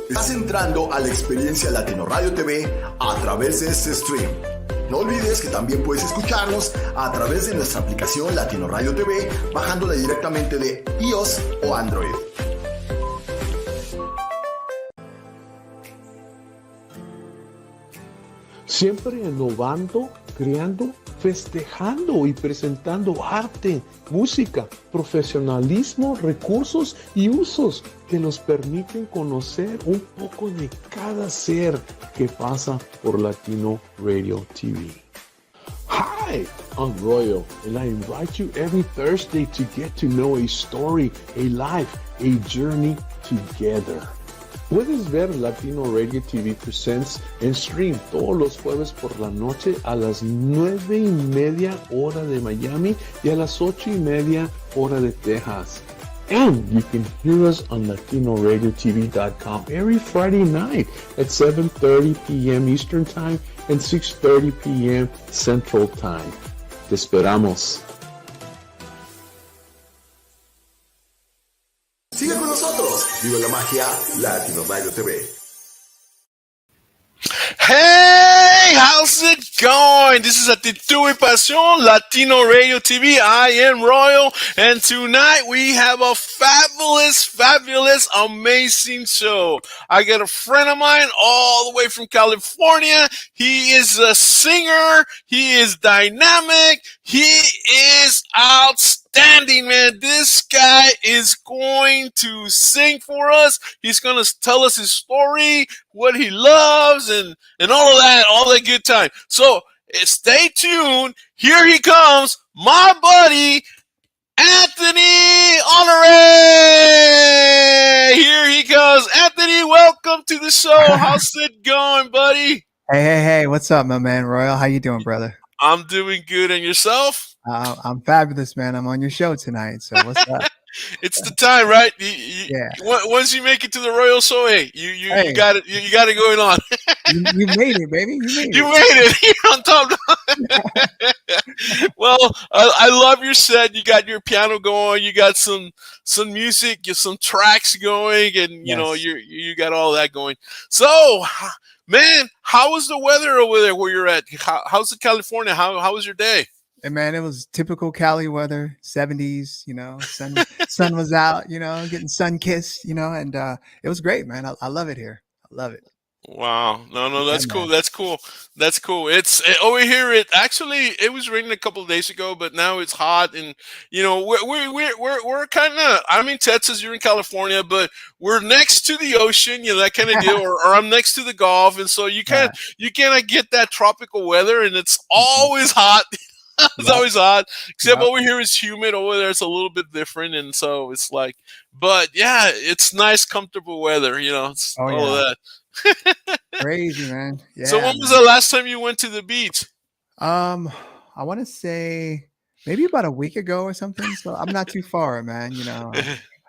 Estás entrando a la experiencia Latino Radio TV a través de este stream. No olvides que también puedes escucharnos a través de nuestra aplicación Latino Radio TV, bajándola directamente de iOS o Android. Siempre innovando, creando, festejando y presentando arte, música, profesionalismo, recursos y usos que nos permiten conocer un poco de cada ser que pasa por Latino Radio TV. Hi, I'm Royal, and I invite you every Thursday to get to know a story, a life, a journey together. Puedes ver Latino Radio TV Presents en stream todos los jueves por la noche a las 9:30 hora de Miami y a las 8:30 hora de Texas. And you can hear us on LatinoRadioTV.com every Friday night at 7:30 p.m. Eastern Time and 6:30 p.m. Central Time. Te esperamos. Sigue con nosotros. Vive la magia Latino Radio TV. Hey, how's it going? This is ACTITUD y PASIÓN, Latino Radio TV. I am Royal, and tonight we have a fabulous, amazing show. I got a friend of mine all the way from California. He is a singer. He is dynamic. He is outstanding, man. This guy is going to sing for us. He's going to tell us his story, what he loves, and all of that, all that good time. So stay tuned. Here he comes, my buddy, Anthony Honore. Here he comes. Anthony, welcome to the show. How's it going, buddy? Hey, what's up, my man, Royal? How you doing, brother? I'm doing good. And yourself? I'm fabulous, man. I'm on your show tonight, so what's up? It's the time, right? Yeah. Once you make it to the Royal Show, hey, you got it. You got it going on. you made it, baby. You made it. You're on top. Well, I love your set. You got your piano going. You got some music, some tracks going, and you know you got all that going. So, man, how was the weather over there where you're at? How's it, California? How was your day? And man, it was typical Cali weather, 70s, you know, sun was out, you know, getting sun kissed, you know, and it was great, man. I love it here. I love it. Wow. No, that's cool. That's cool. It's over here. It was raining a couple of days ago, but now it's hot, and you know we're kind of. I'm in Texas. You're in California, but we're next to the ocean. You know, that kind of deal. or I'm next to the Gulf, and so you kind of get that tropical weather, and it's always hot. It's always hot, except over here is humid. Over there it's a little bit different, and so it's like, but yeah, it's nice, comfortable weather. You know, it's all of that. Crazy, man. Yeah. So when was the last time you went to the beach? I want to say maybe about a week ago or something. So I'm not too far, man. You know,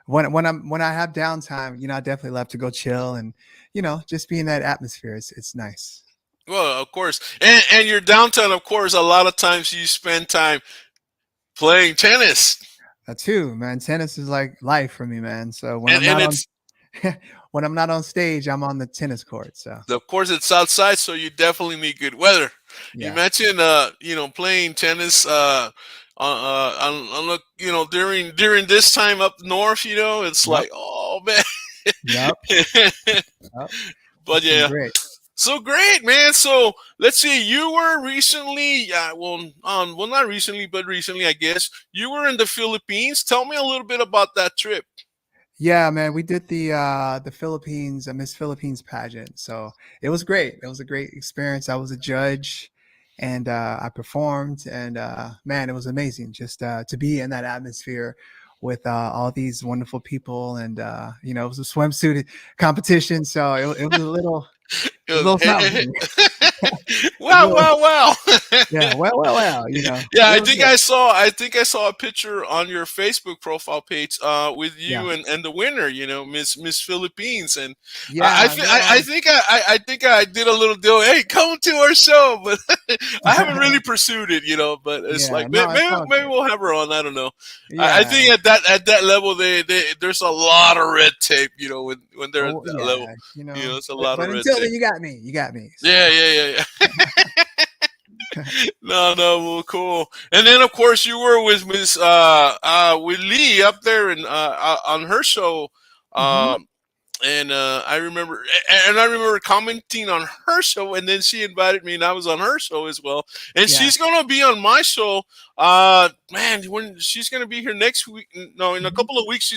when I have downtime, you know, I definitely love to go chill and, you know, just be in that atmosphere. It's nice. Well, of course, and your downtime, of course, a lot of times you spend time playing tennis. That too, man. Tennis is like life for me, man. So when when I'm not on stage, I'm on the tennis court. So of course it's outside, so you definitely need good weather. Yeah. You mentioned, you know, playing tennis, on you know, during this time up north, you know, it's like, oh man. Yep. But yeah. Great. So great, man. So let's see, you were recently, not recently, but recently, I guess, you were in the Philippines. Tell me a little bit about that trip. Yeah, man, we did the Philippines, Miss Philippines pageant. So it was great. It was a great experience. I was a judge and I performed, and man, it was amazing just to be in that atmosphere with all these wonderful people. And, you know, it was a swimsuit competition. So it was a little... Wow. Yeah. Well. You know, Yeah, it I was think good. I saw a picture on your Facebook profile page with Yeah. you and the winner, Miss Philippines, and Yeah. I No. think I think I did a little deal. Hey, come to our show, but I haven't really pursued it, but it's Yeah. like No, it's all maybe good. we'll have her on. I don't know. I Yeah. think at that level there's a lot of red tape, when they're at Oh, that level, yeah. You know, it's a lot of but red until tape. then, you got me. You got me. So. Yeah. No, well, cool. And then, of course, you were with with Lee up there on her show, Hmm. and I remember commenting on her show, and then she invited me, and I was on her show as well. And Yeah. she's gonna be on my show. Man, when she's gonna be here next week? No, in a Hmm. couple of weeks,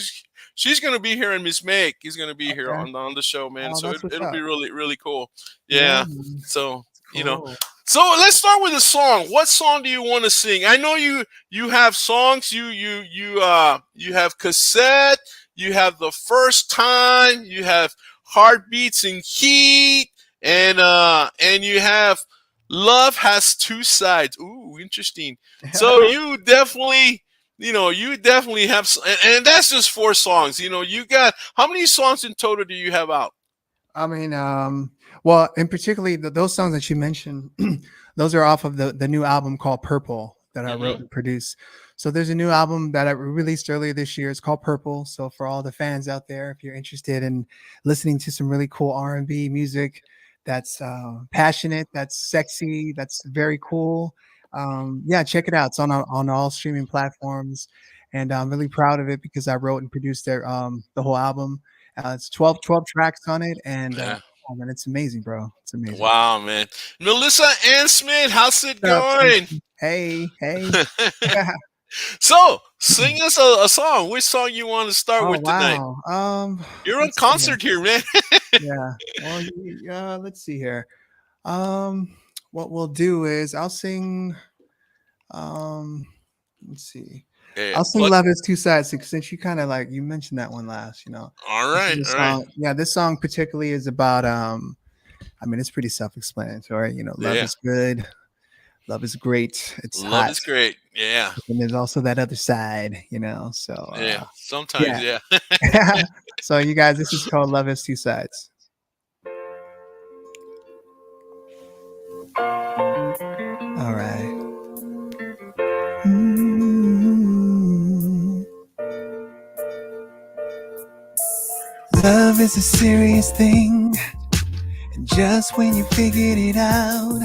she's gonna be here, and Miss Meg is gonna be here Okay. on the show, man. Oh, So that's what's it'll be up. really really cool. Yeah. Yeah. Man. So you know. Cool. So let's start with a song. What song do you want to sing? I know you have songs. You have cassette. You have the first time. You have heartbeats and heat, and you have love has two sides. Ooh, interesting. So you definitely have, and that's just 4 songs. You got how many songs in total do you have out? I mean, well, in particularly those songs that you mentioned, those are off of the new album called Purple that I wrote Mm-hmm. and produced. So there's a new album that I released earlier this year. It's called Purple. So for all the fans out there, if you're interested in listening to some really cool R&B music that's passionate, that's sexy, that's very cool, yeah, check it out. It's on all streaming platforms, and I'm really proud of it because I wrote and produced the whole album. It's 12 tracks on it, and Yeah. oh man, it's amazing, bro. It's amazing. Wow, man. Melissa Ann Smith, how's it What's up, going? Stacey? Hey. So, sing us a song. Which song you want to start Oh with tonight? wow. You're on Let's see here. concert here, man. Yeah. Well, let's see here. What we'll do is I'll sing. Let's see. Yeah, I'll sing "Love Is Two Sides" since you kind of you mentioned that one last. all This is right, a all right. song. Yeah, this song particularly is about. I mean, it's pretty self-explanatory. Love Yeah. is good. Love is great. It's Love hot. is great. Yeah. And there's also that other side. So Yeah. Sometimes, yeah. yeah. So you guys, this is called "Love Is Two Sides." All right. Love is a serious thing, and just when you figured it out,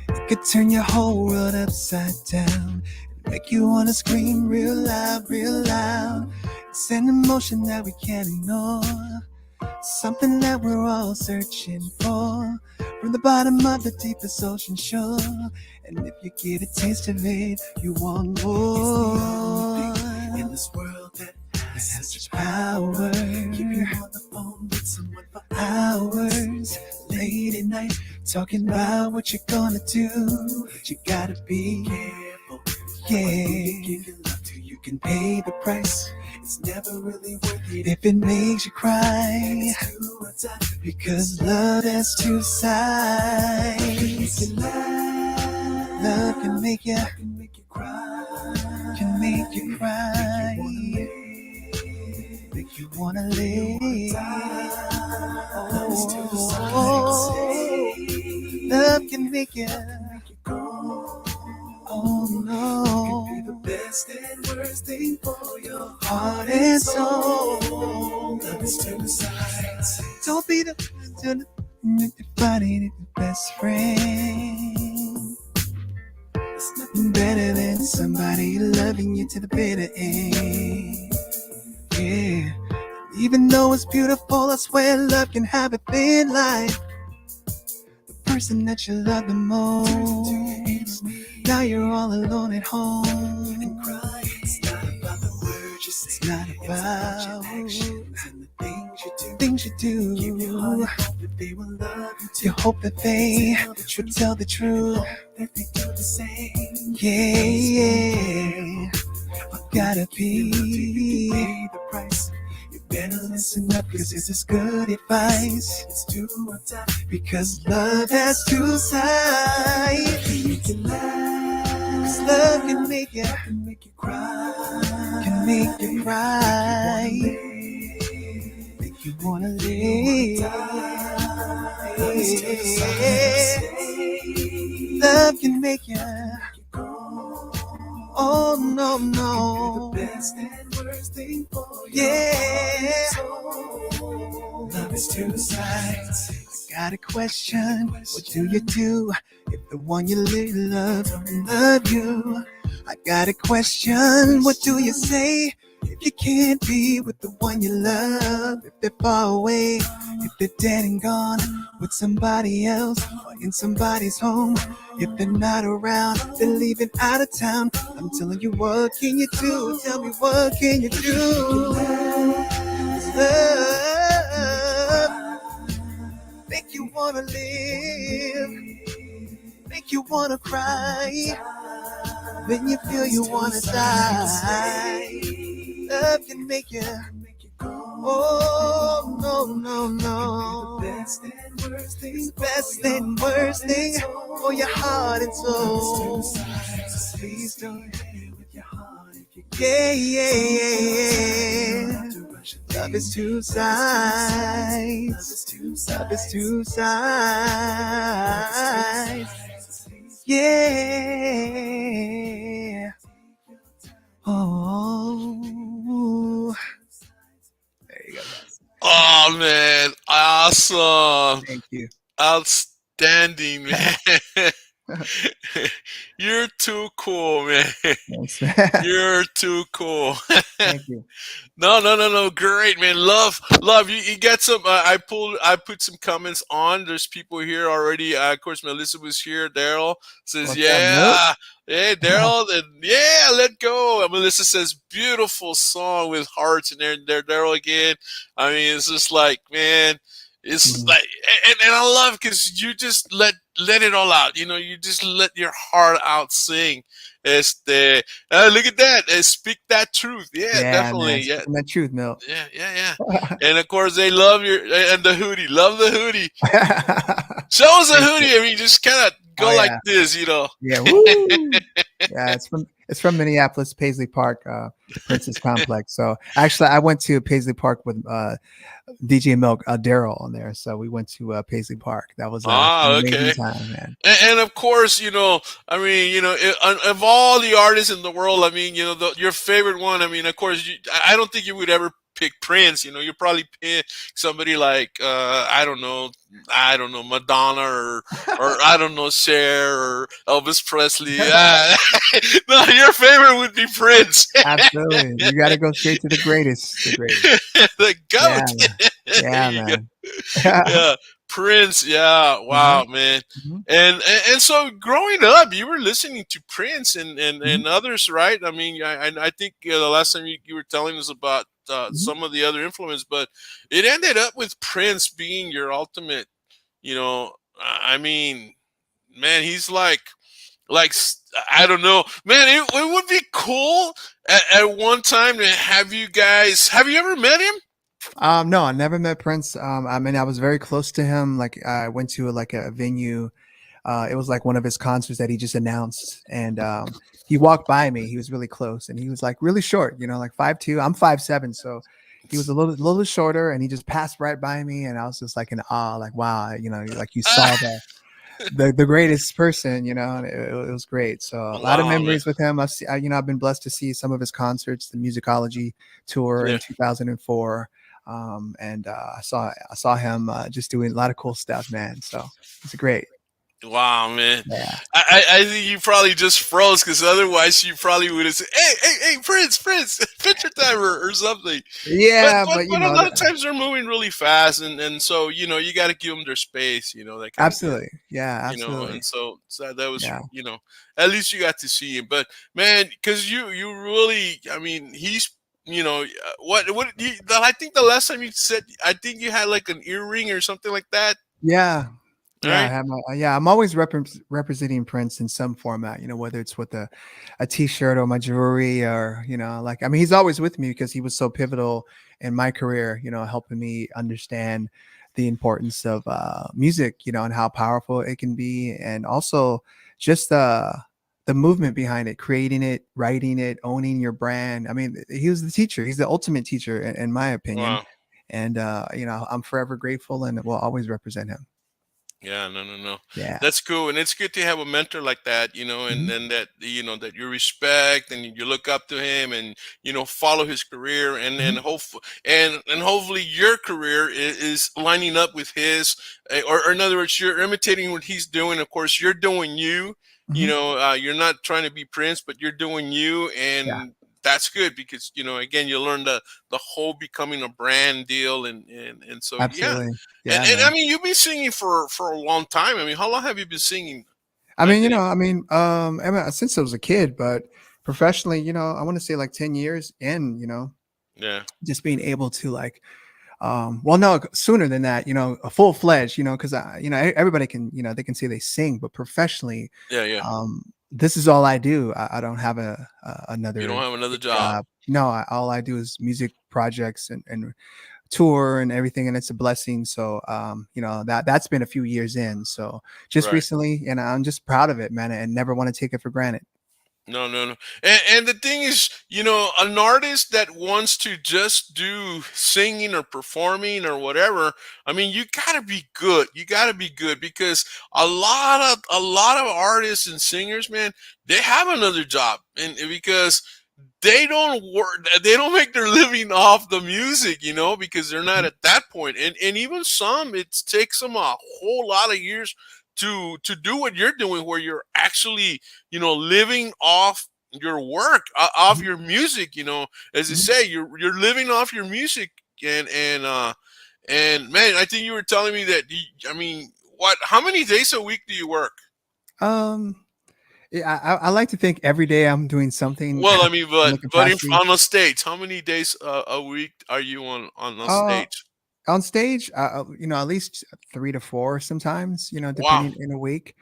it could turn your whole world upside down and make you want to scream real loud, real loud. It's an emotion that we can't ignore, something that we're all searching for, from the bottom of the deepest ocean shore. And if you get a taste of it, you want more. In this world that has such power, keep you on the phone with someone for hours, late at night, talking about what you're gonna do. You gotta be careful. Yeah, you give your love to, you can pay the price. It's never really worth it if it makes you cry, because love has two sides. Love can make you cry, can make you cry, make you wanna live. Love can make you go. Oh no, it can be the best and worst thing for your heart and soul. Love is two sides. Don't be the body, the best friend. There's nothing better than somebody loving you to the bitter end. Yeah, even though it's beautiful, I swear love can have a thin line. The person that you love the most, now you're all alone at home and cry. It's not about the words you say, it's not about actions and the things you do. Give your heart hope that they will love you too. You hope that they would tell the truth, that they do the same. Yeah. Gotta be pay the price. You better listen up, cause this is good advice. It's do or die, because love has two sides. you, can make you cry, make you wanna live. Love can make you. Oh no, no. The best and worst thing for you. Yeah. Love is two sides. I got a question. What do you do if the one you really love don't love you? I got a question. What do you say if you can't be with the one you love? If they're far away, if they're dead and gone with somebody else or in somebody's home. If they're not around, they're leaving out of town. I'm telling you, what can you do? Tell me, what can you do? Love, make you wanna live, make you wanna cry, when you feel you wanna die. Love can make you. Oh no, no, no. The best and worst thing for your heart and soul. Please don't hate it with your heart if you can. Yeah. Love is two sides. Love is two sides. Yeah. Oh. There you go. Oh man, awesome! Thank you. Outstanding, man. You're too cool, man. Thanks. You're too cool. Thank you. No. Great, man. Love. You get some. I put some comments on. There's people here already. Of course, Melissa was here. Daryl says, What's "Yeah, up, hey, Daryl, yeah, let go." And Melissa says, "Beautiful song with hearts." And there, Daryl again. I mean, it's just like, man, it's like, and I love because you just let it all out. You know, you just let your heart out sing. Look at that. Speak that truth. Yeah, definitely. Man, Yeah. that truth, Milt. Yeah. And of course they love and the hoodie. Love the hoodie. Show us the hoodie. I mean, just kind of go like this, you know. Yeah. Woo. Yeah, it's from Minneapolis, Paisley Park, Princess Complex. So actually I went to Paisley Park with DJ Milk, Daryl on there. So we went to Paisley Park. That was an amazing time, man. And of course, you know, I mean, you know, of all the artists in the world, I mean, you know, your favorite one, I mean, of course, I don't think you would ever pick Prince. You know, you probably pick somebody like I don't know, Madonna or I don't know, Cher or Elvis Presley. No, your favorite would be Prince. Absolutely, you got to go straight to the greatest. The goat. Yeah, man. Yeah, Prince. Yeah, wow, man. And so growing up, you were listening to Prince and others, right? I mean, I think the last time you were telling us about some of the other influence, but it ended up with Prince being your ultimate, you know, I mean, man, he's like I don't know, man, it would be cool at one time to have you ever met him? No, I never met Prince. I mean, I was very close to him. Like I went to a venue. It was like one of his concerts that he just announced, and he walked by me. He was really close, and he was like really short, you know, like 5'2". I'm 5'7", so he was a little shorter, and he just passed right by me, and I was just like in awe, like wow, you know, like you saw the greatest person, you know. And it was great. So a lot of memories with him. I've been blessed to see some of his concerts, the Musicology tour in 2004. And I saw him just doing a lot of cool stuff, man. So it's great. Wow, man. Yeah. I think you probably just froze because otherwise you probably would have said, hey, Prince, picture time or something. Yeah, but you know, a lot of times they're moving really fast, and so, you know, you got to give them their space, you know, that kind absolutely. of thing. Yeah, absolutely. You know, and so that was, you know, at least you got to see him. But man, because you really, I mean, he's, you know, I think the last time you said, I think you had like an earring or something like that. Yeah. Yeah, right? I have I'm always representing Prince in some format, you know, whether it's with a t-shirt or my jewelry, or, you know, like, I mean, he's always with me because he was so pivotal in my career, you know, helping me understand the importance of music, you know, and how powerful it can be. And also just the movement behind it, creating it, writing it, owning your brand. I mean, he was the teacher. He's the ultimate teacher, in my opinion. Wow. And I'm forever grateful, and will always represent him. Yeah, no. Yeah. That's cool. And it's good to have a mentor like that, and Mhm. then that, that you respect and you look up to him and, follow his career and Mhm. hope and hopefully your career is lining up with his, or in other words, you're imitating what he's doing. Of course, you're doing you, Mhm. you're not trying to be Prince, but you're doing you. Yeah. And that's good because, again, you learn the whole becoming a brand deal. And so, yeah. Absolutely. And Yeah, and I man. mean, you've been singing for a long time. I mean, how long have you been singing? I mean, Anthony? since I was a kid, but professionally, I want to say like 10 years in, Yeah, just being able to like, well, no, sooner than that, a full fledged, because everybody can, they can say they sing, but professionally, yeah. this is all I do. I don't have You don't another have another big job. job. No, all I do is music projects and tour and everything, and it's a blessing. So that's been a few years in, so just Right. recently, and I'm just proud of it, man, and never want to take it for granted. No. And the thing is, an artist that wants to just do singing or performing or whatever, I mean, you gotta be good. You gotta be good because a lot of artists and singers, man, they have another job, and because they don't work, they don't make their living off the music, because they're not Mhm. at that point. And even some, it takes them a whole lot of years to do what you're doing, where you're actually, living off your work, off Mhm. your music, as you Mhm. say, you're living off your music. And man, I think you were telling me that I mean, how many days a week do you work? um yeah, I like to think every day I'm doing something Well, I mean, in but the capacity. on a stage, how many days a week are you on a uh stage? on stage, at least 3 to 4 sometimes, Wow. depending in a week.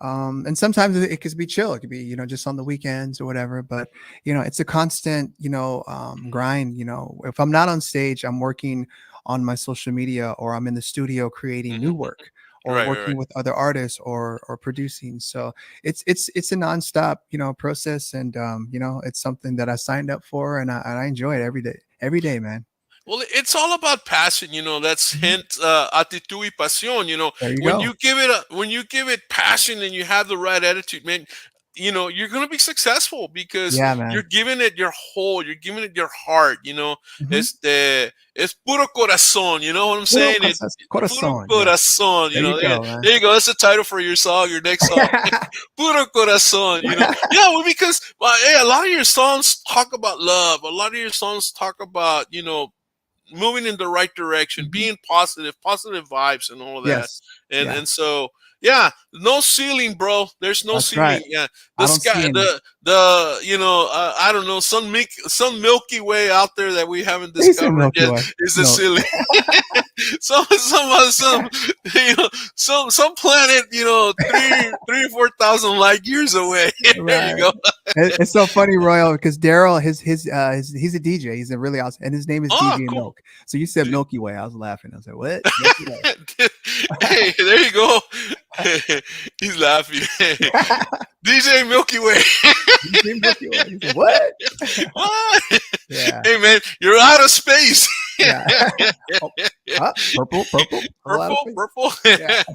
And sometimes it could be chill. It could be, just on the weekends or whatever. But it's a constant, grind. If I'm not on stage, I'm working on my social media, or I'm in the studio creating new Hmm. work, or Right. working with other artists, or producing. So it's a nonstop, process, and it's something that I signed up for, and I enjoy it every day, man. Well, it's all about passion, That's Mhm. hint actitud y pasión. There you go. When you give it passion and you have the right attitude, man, you're gonna be successful because Yeah, you're man. giving it your whole, you're giving it your heart. Mhm. Es puro corazón. You know what I'm Puro saying? Puro corazón. Yeah. corazón. There you There, go, man. there you go. That's the title for your song, your next song. Puro corazón. Yeah, well, because hey, a lot of your songs talk about love. A lot of your songs talk about moving in the right direction, Mhm. being positive vibes, and all that. Yes. And Yeah, and so yeah, no ceiling, bro. There's no that's right. ceiling. Yeah, the I don't sky, see any. I don't know, some Milky Way out there that we haven't They say discovered Milky yet Way. is the No. ceiling. Some some planet, 3 or 4 thousand light years away. There you Right. go. It's so funny, Royal, because Daryl, he's a DJ. He's a really awesome, and his name is Oh, DJ cool. Milk. So you said Milky Way. I was laughing. I was like, what? Milky Way. Hey, there you go. He's laughing. DJ Milky Way. DJ Milky Way. He said, what? What? Yeah. Hey man, you're out of space. Yeah. Oh, purple. A lot of space. Purple.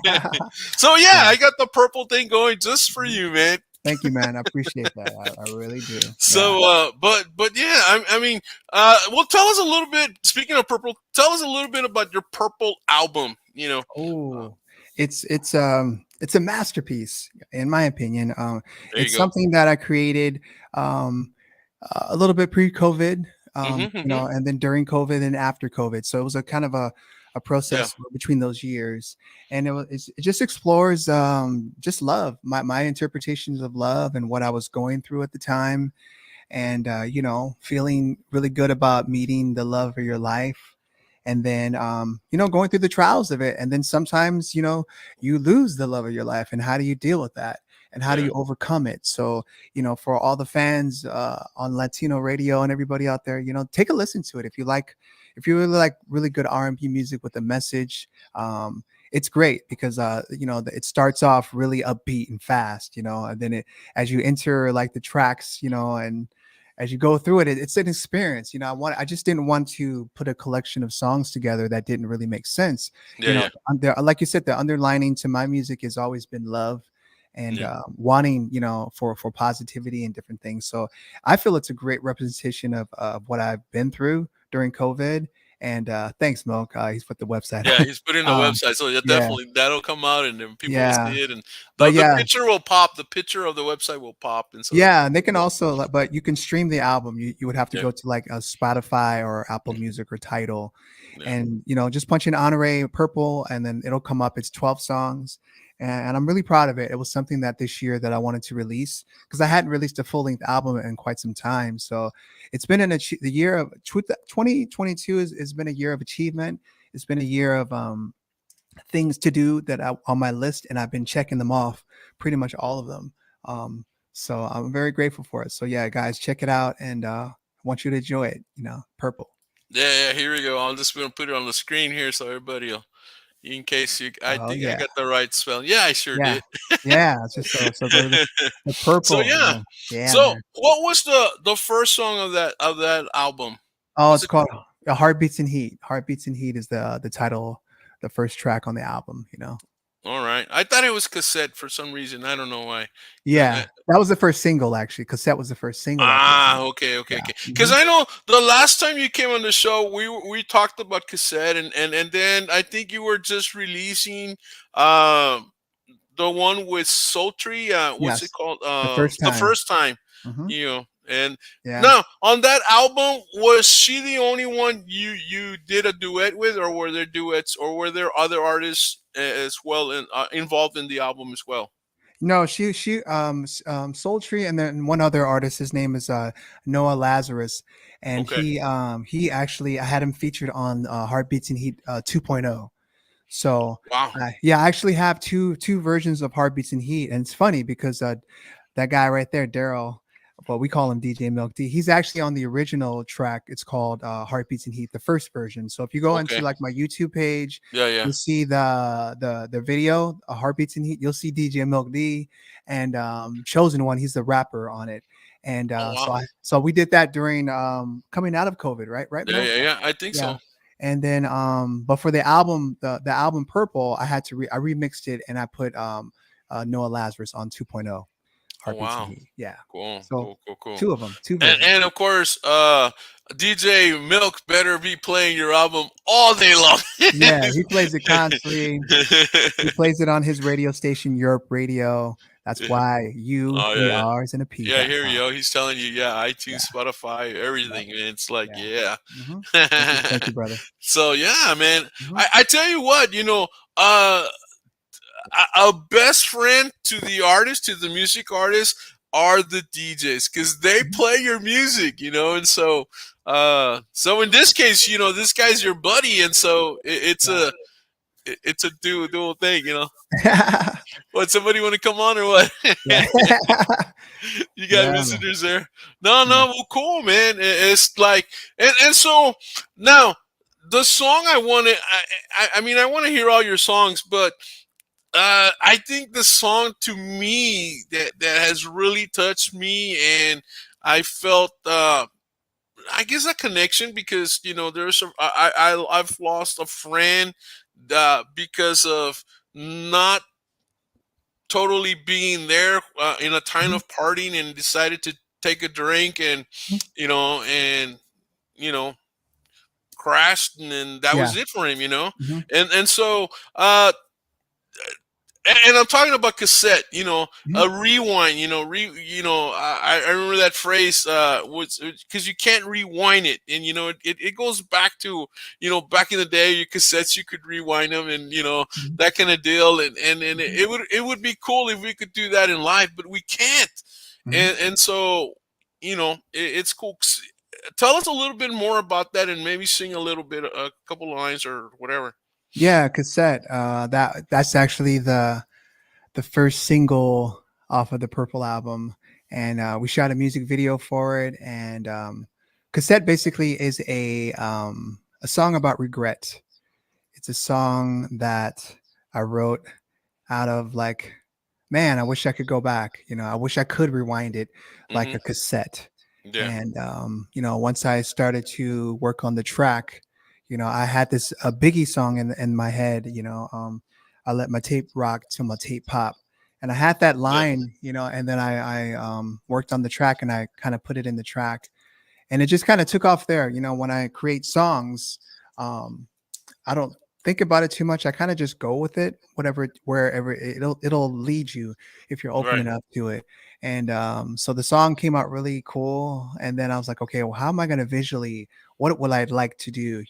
Yeah. So yeah, Yeah. I got the purple thing going just for you, man. Thank you, man. I appreciate that. I really do. Yeah. So, but yeah, I mean, well, tell us a little bit. Speaking of purple, tell us a little bit about your purple album. Oh, it's a masterpiece, in my opinion. There you It's go. something that I created um, a little bit pre-COVID, Hmm. and then during COVID and after COVID. So it was a kind of a Yeah, process between those years, and it just explores just love, my interpretations of love and what I was going through at the time, and feeling really good about meeting the love of your life, and then going through the trials of it, and then sometimes you lose the love of your life, and how do you deal with that, and how do yeah, you overcome it? So for all the fans on Latino radio and everybody out there, take a listen to it if you really like really good R&B music with a message. it's great because you know, it starts off really upbeat and fast, you know, and then as you enter like the tracks, you know, and as you go through it, it's an experience. You know, I just didn't want to put a collection of songs together that didn't really make sense. Yeah, You know, yeah, like you said, the underlining to my music has always been love and yeah. wanting, you know, for positivity and different things. So I feel it's a great representation of what I've been through during COVID. And thanks, Milk. He's put the website Yeah, on. he's putting the Um, website, so yeah, yeah, definitely that'll come out, and then people will yeah, see it, and but the yeah, picture will pop. The picture of the website will pop, and so yeah, and they can people. also, but you can stream the album. You would have to Yeah, go to like a Spotify or Apple mhm, Music or Tidal, yeah. and you know, just punch in Honore Purple, and then it'll come up. It's 12 songs, and I'm really proud of it. It was something that this year that I wanted to release because I hadn't released a full length album in quite some time. So it's been the year of 2022 has been a year of achievement. It's been a year of things to do that on my list, and I've been checking them off, pretty much all of them. Um, so I'm very grateful for it. So yeah, guys, check it out, and I want you to enjoy it. You know, Purple. Yeah, yeah, here we go. I'm just gonna put it on the screen here so everybody will, in case you, I Oh think I yeah, got the right spelling. Yeah, I sure yeah, did. yeah. It's just so go to the So Purple. yeah. Yeah, So man. what was the first song of that album? Oh, What's it's it called called? Heartbeats and Heat. Heartbeats and Heat is the title, the first track on the album. You know. All right. I thought it was cassette for some reason. I don't know why. Yeah, that was the first single actually. Cassette was the first single that came out. Okay, okay, Yeah. okay. Because Mhm. I know the last time you came on the show, we talked about cassette, and then I think you were just releasing um the one with Sultry. What's it Yes, called? the first The time. first time, Mhm. and Yeah. now on that album, was she the only one you did a duet with, or were there duets, or were there other artists as well involved in the album as well? No, Sultry, and then one other artist. His name is 𝗦𝗢𝗖𝗓, and Okay. he actually, I had him featured on Heartbeats and Heat 2.0. So Wow. yeah, I actually have two versions of Heartbeats and Heat, and it's funny because that guy right there, Daryl, but we call him DJ Milk D. He's actually on the original track. It's called Heartbeats and Heat, the first version. So if you go into Okay. like my YouTube page, Yeah, yeah. you'll see the video, Heartbeats and Heat. You'll see DJ Milk D and Chosen One. He's the rapper on it. And Oh wow. so we did that during coming out of COVID, right, Yeah, Milk? yeah, yeah. I think Yeah. so. And then but for the album, the album Purple, I had to I remixed it and I put 𝗦𝗢𝗓𝗓 on 2.0, Oh Heartbeats and wow. Heat. Yeah. Cool, So cool, cool, cool. two of them, two And versions. of course, DJ Milk better be playing your album all day long. Yeah, he plays it constantly. He plays it on his radio station, Europe Radio. That's why you, Oh three yeah, R's and a P yeah. Here we .com. go. He's telling you, yeah, Yeah, iTunes, Spotify, yeah, everything, man. It's like, yeah. yeah. Hmm. Thank you, brother. So yeah, man. Hmm. I tell you what, uh, a best friend to the artist, to the music artist, are the DJs because they Hmm. play your music, and so in this case, this guy's your buddy, and so it's a dual thing. Yeah. What, somebody want to come on or what? Yeah. You got Yeah, man. visitors there? No, Yeah. no, well, cool, man. It's like, and so now the song I want to, I mean, I want to hear all your songs, but I think the song to me that has really touched me, and I felt, I guess, a connection because there's I've lost a friend because of not totally being there in a time Mhm. of partying and decided to take a drink and Mhm. you know and you know crashed, and then that Yeah. was it for him. Mhm. And so and I'm talking about cassette, Mhm. a rewind, I remember that phrase was because you can't rewind it, and it goes back to back in the day, your cassettes, you could rewind them, and Mhm. that kind of deal, and Mhm. it would be cool if we could do that in live, but we can't, Mhm. and so it's cool. Tell us a little bit more about that, and maybe sing a little bit, a couple lines or whatever. Yeah, cassette. That's actually the first single off of the Purple album, and we shot a music video for it. And cassette basically is a song about regret. It's a song that I wrote out of like, man, I wish I could go back. I wish I could rewind it like Hmm. a cassette. Yeah. And once I started to work on the track, I had this a Biggie song in my head. I let my tape rock till my tape pop, and I had that Yeah. line, and then I worked on the track and I kind of put it in the track, and it just kind of took off there. When I create songs, um, I don't think about it too much. I kind of just go with it, wherever it'll lead you if you're open Right. enough to it. And so the song came out really cool. And then I was like, okay, well, how am I going to visually? What will I like to do?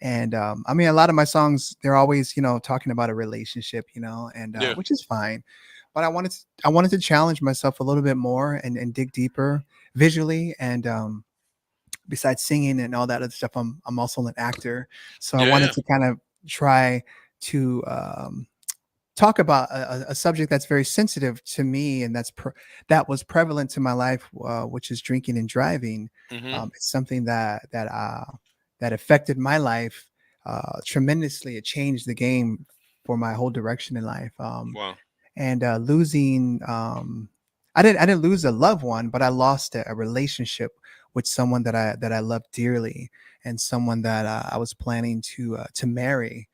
And I mean, a lot of my songs, they're always, talking about a relationship, and Yeah. which is fine. But I wanted to challenge myself a little bit more and dig deeper visually. And besides singing and all that other stuff, I'm also an actor. So I Yeah. wanted Yeah. to kind of try to talk about a subject that's very sensitive to me, and that was prevalent to my life, which is drinking and driving. Hmm. It's something that affected my life tremendously. It changed the game for my whole direction in life. Wow. And losing I didn't lose a loved one, but I lost a relationship with someone that I love dearly, and someone that I was planning to marry.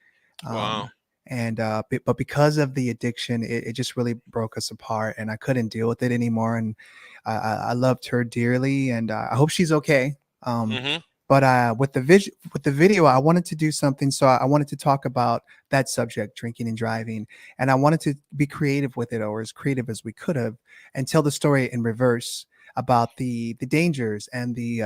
Wow. um but because of the addiction, it just really broke us apart, and I couldn't deal with it anymore. And I loved her dearly, and I hope she's okay. um Hmm. but with the video, I wanted to do something. So I wanted to talk about that subject, drinking and driving, and I wanted to be creative with it, or as creative as we could have, and tell the story in reverse about the dangers and the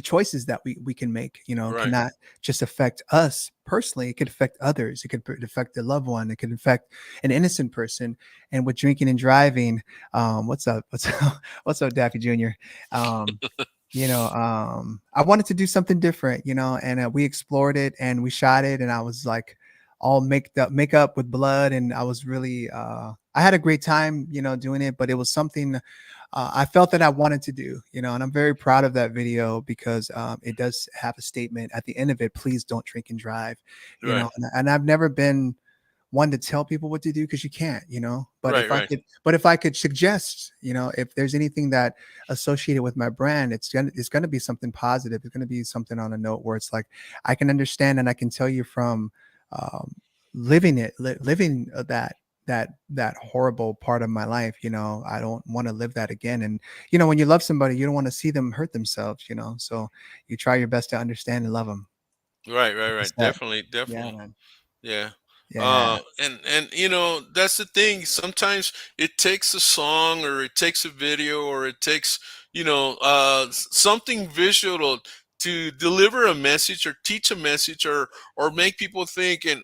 choices that we can make. Right. Cannot just affect us personally. It could affect others. It could affect a loved one. It could affect an innocent person. And with drinking and driving, what's up? What's up, Daffy Jr.? Um, I wanted to do something different, and we explored it and we shot it, and I was like all makeup with blood, and I was really I had a great time, doing it. But it was something I felt that I wanted to do, and I'm very proud of that video because it does have a statement at the end of it: please don't drink and drive. Right. And I've never been one to tell people what to do, because you can't. But Right. Right. if I could suggest, if there's anything that associated with my brand, it's gonna be something positive. It's gonna be something on a note where it's like I can understand, and I can tell you from um, living that horrible part of my life. I don't want to live that again. And when you love somebody, you don't want to see them hurt themselves. So you try your best to understand and love them. Right. Right. It's Right. that. Definitely. Yeah, Definitely. man. Yeah. Yeah. And that's the thing. Sometimes it takes a song, or it takes a video, or it takes, something visual to deliver a message, or teach a message, or make people think. And,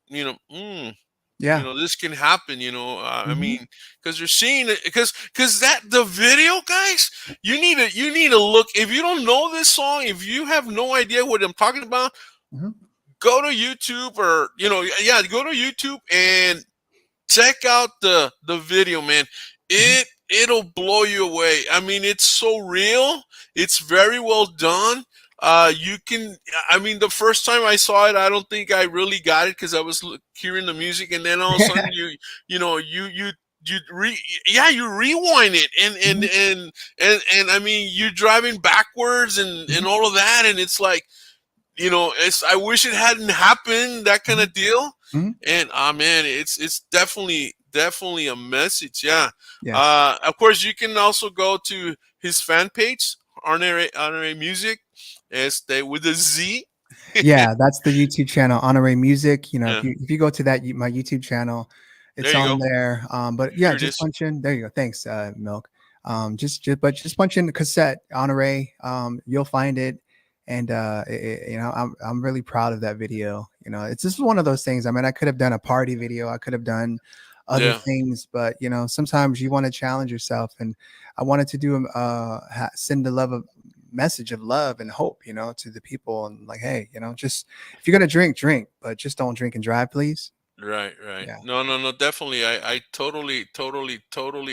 you know, mm, Yeah. this can happen. I Hmm. mean, because you're seeing it, because that the video, guys, you need to look. If you don't know this song, if you have no idea what I'm talking about, Hmm. go to YouTube, or yeah, go to YouTube and check out the video, man. Hmm. It'll blow you away. I mean, it's so real. It's very well done. You can. I mean, the first time I saw it, I don't think I really got it, because I was hearing the music, and then all of a sudden, you know, you rewind it, and and Hmm. and and I mean, you're driving backwards, and Hmm. all of that, and it's like, I wish it hadn't happened, that kind Hmm. of deal. Hmm. And man, it's definitely a message. Yeah. Yes. Of course, you can also go to his fan page, Honore Music, with a Z. Yeah, that's the YouTube channel, Honore Music. Yeah. If you go to my YouTube channel, There it's you on go. there. But yeah, Here it just is. punch in. There you go. Thanks, Milk. Just punch in the cassette Honore. You'll find it. And I'm really proud of that video. It's just one of those things. I mean, I could have done a party video. I could have done other Yeah. things, but sometimes you want to challenge yourself, and I wanted to do send a message of love and hope, to the people, and like, hey, just if you're gonna drink, drink, but just don't drink and drive, please. Right, right. Yeah, No, no, no, definitely. I totally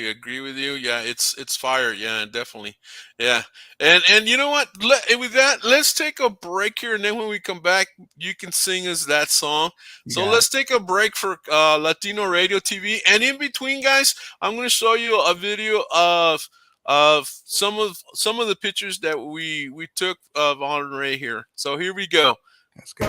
agree with you. Yeah, it's fire. Yeah, definitely. Yeah. And you know what? With that, let's take a break here, and then when we come back, you can sing us that song. you So got it. let's take a break for Latino Radio TV. And in between, guys, I'm going to show you a video of some of the pictures that we took of Honore here. So here we go. Let's go.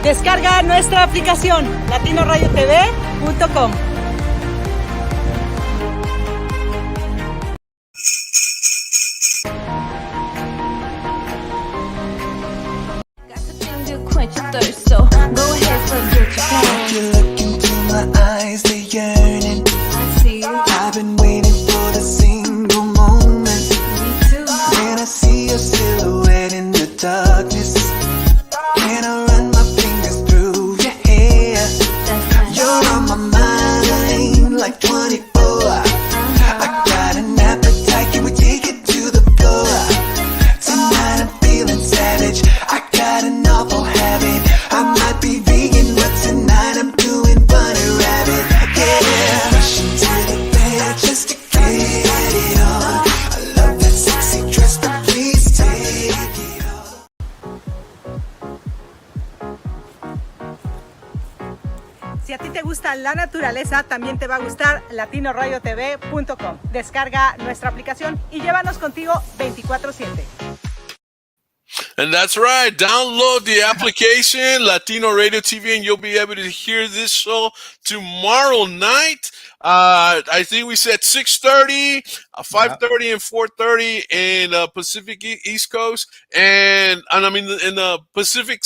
Descarga nuestra aplicación latinoRadioTV.com. Quench your thirst, so go ahead, forget your past. You look into my eyes, they're yearning. I see you, I've been waiting for the single moment me too. when I see your silhouette in the darkness. Can I run my fingers through your hair? That's nice. You're on my mind like 24. I got an appetite, can we take it to the floor? Tonight I'm feeling savage, I got an awful habit. I might be vegan, but tonight I'm doing bunny rabbit. Yeah, rushing to the bed just to get it on. I love that sexy dress, but please take it off. Si a ti te gusta la naturaleza, también te va a gustar latinoRadioTV.com. Descarga nuestra aplicación y llévanos contigo 24/7. And that's right. Download the application, Latino Radio TV, and you'll be able to hear this show tomorrow night. I think we said 6:30, 5:30, and 4:30 in Pacific East Coast, and I mean in the Pacific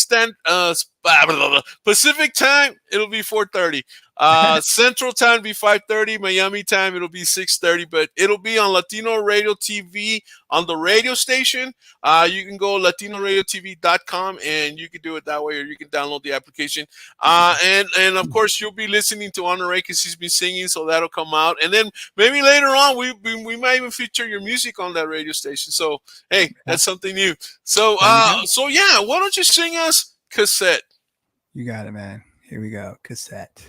time it'll be 4:30. Central time be 5:30. Miami time it'll be 6:30. But it'll be on Latino Radio TV on the radio station. You can go LatinoRadioTV.com and you can do it that way, or you can download the application. And of course you'll be listening to Honore because he's been singing, so that'll come out. And then maybe later on we might even feature your music on that radio station. So hey, that's something new. So so yeah, why don't you sing us Cassette? You got it, man. Here we go. Cassette.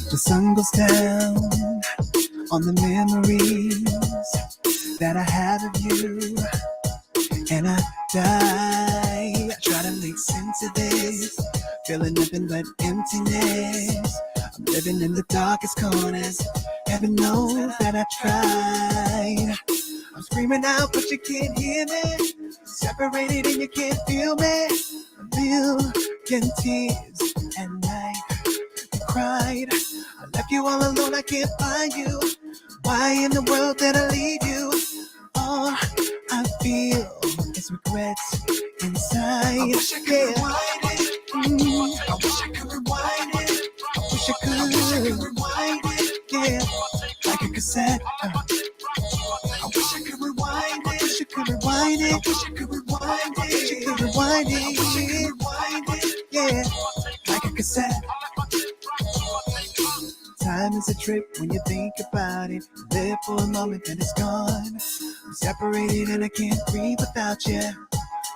The sun goes down on the memories that I have of you, and I die. I try to make sense of this, feeling nothing but emptiness. I'm living in the darkest corners. Heaven knows that I tried. I'm screaming out, but you can't hear me. Separated and you can't feel me. A million tears at night. You cried. I left you all alone. I can't find you. Why in the world did I leave you? All I feel is regrets inside. I wish I could rewind it. I wish I could rewind it. I wish I could rewind it. Yeah, like a cassette. I wish I could rewind it. I wish I could rewind it. I wish I could rewind it. I wish I could rewind it. I wish I could rewind it. Yeah, like a cassette. Time is a trip when you think about it. Live for a moment, then it's gone. I'm separated and I can't breathe without you.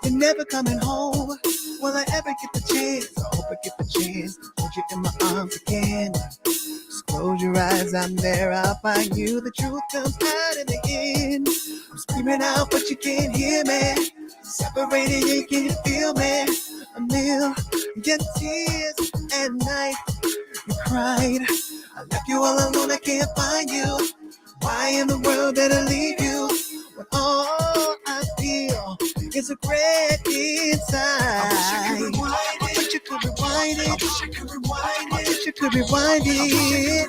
You're never coming home. Will I ever get the chance? I hope I get the chance to hold you in my arms again. Just close your eyes, I'm there, I'll find you. The truth comes out in the end. I'm screaming out, but you can't hear me. Separated, you can't feel me. A million tears at night. You cried. I left you all alone, I can't find you. Why in the world did I leave you? When all I feel is regret inside. I wish I could rewind it. I wish I could rewind it. I wish I could rewind it.